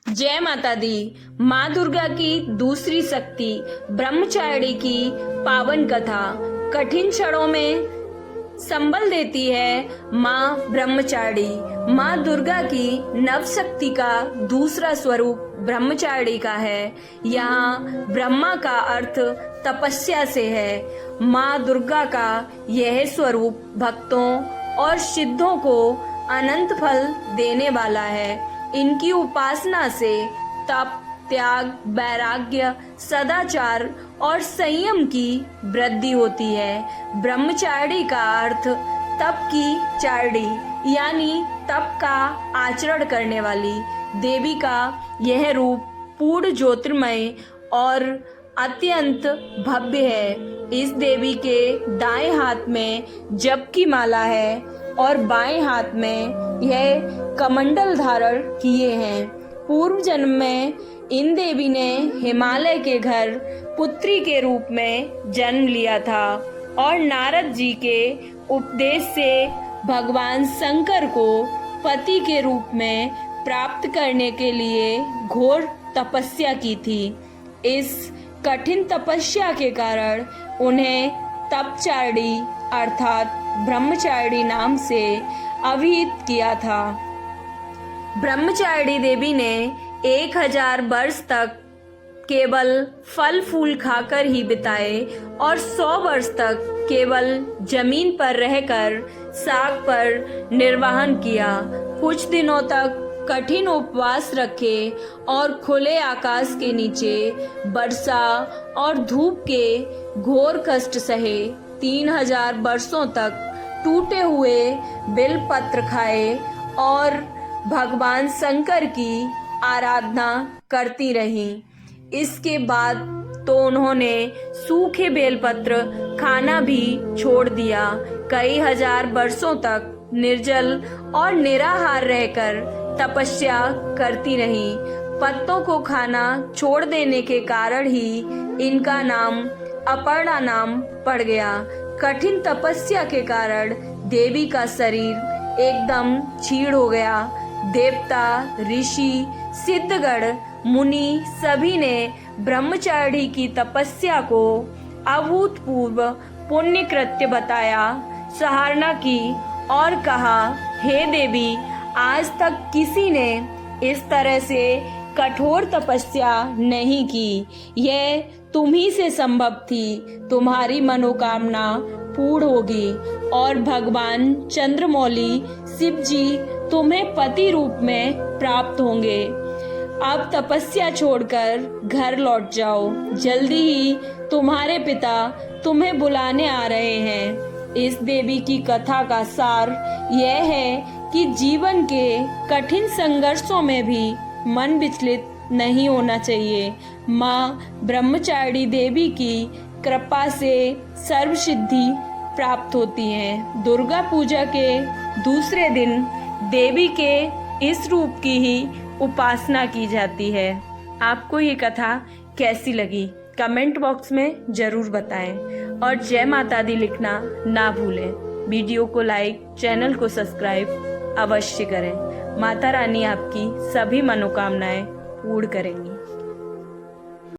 जय माता दी। माँ दुर्गा की दूसरी शक्ति ब्रह्मचारिणी की पावन कथा कठिन क्षणों में संबल देती है। माँ ब्रह्मचारिणी माँ दुर्गा की नव शक्ति का दूसरा स्वरूप ब्रह्मचारिणी का है। यहाँ ब्रह्मा का अर्थ तपस्या से है। माँ दुर्गा का यह स्वरूप भक्तों और सिद्धों को अनंत फल देने वाला है। इनकी उपासना से तप, त्याग, वैराग्य, सदाचार और संयम की वृद्धि होती है। ब्रह्मचारिणी का अर्थ तप की चारिणी यानी तप का आचरण करने वाली देवी का यह रूप पूर्ण ज्योतिर्मय और अत्यंत भव्य है। इस देवी के दाएं हाथ में जप की माला है और बाएं हाथ में यह कमंडल धारण किए हैं। पूर्व जन्म में इन देवी ने हिमालय के घर पुत्री के रूप में जन्म लिया था और नारद जी के उपदेश से भगवान शंकर को पति के रूप में प्राप्त करने के लिए घोर तपस्या की थी। इस कठिन तपस्या के कारण उन्हें तपचारिणी अर्थात ब्रह्मचारिणी नाम से अभिहित किया था। ब्रह्मचारिणी देवी ने 1000 वर्ष तक केवल फल फूल खाकर ही बिताए और 100 वर्ष तक केवल जमीन पर रहकर साग पर निर्वाहन किया। कुछ दिनों तक कठिन उपवास रखे और खुले आकाश के नीचे वर्षा और धूप के घोर कष्ट सहे। 3000 वर्षों तक टूटे हुए बेलपत्र खाए और भगवान शंकर की आराधना करती रहीं। इसके बाद तो उन्होंने सूखे बेलपत्र खाना भी छोड़ दिया। कई हजार वर्षों तक निर्जल और निराहार रहकर तपस्या करती रहीं। पत्तों को खाना छोड़ देने के कारण ही इनका नाम अपर्णा नाम पड़ गया। कठिन तपस्या के कारण देवी का शरीर एकदम क्षीण हो गया। देवता, ऋषि, सिद्धगण, मुनि सभी ने ब्रह्मचारिणी की तपस्या को अभूतपूर्व पुण्य कृत्य बताया, सराहना की और कहा, हे देवी, आज तक किसी ने इस तरह से कठोर तपस्या नहीं की। यह तुम्ही से संभव थी। तुम्हारी मनोकामना पूर्ण होगी और भगवान चंद्रमौली शिव जी तुम्हें पति रूप में प्राप्त होंगे। अब तपस्या छोड़कर घर लौट जाओ। जल्दी ही तुम्हारे पिता तुम्हें बुलाने आ रहे हैं। इस देवी की कथा का सार यह है कि जीवन के कठिन संघर्षों में भी मन विचलित नहीं होना चाहिए। माँ ब्रह्मचारिणी देवी की कृपा से सर्व सिद्धि प्राप्त होती है। दुर्गा पूजा के दूसरे दिन देवी के इस रूप की ही उपासना की जाती है। आपको ये कथा कैसी लगी कमेंट बॉक्स में जरूर बताएं और जय माता दी लिखना ना भूलें। वीडियो को लाइक, चैनल को सब्सक्राइब अवश्य करें। माता रानी आपकी सभी मनोकामनाएं पूर्ण करेंगी।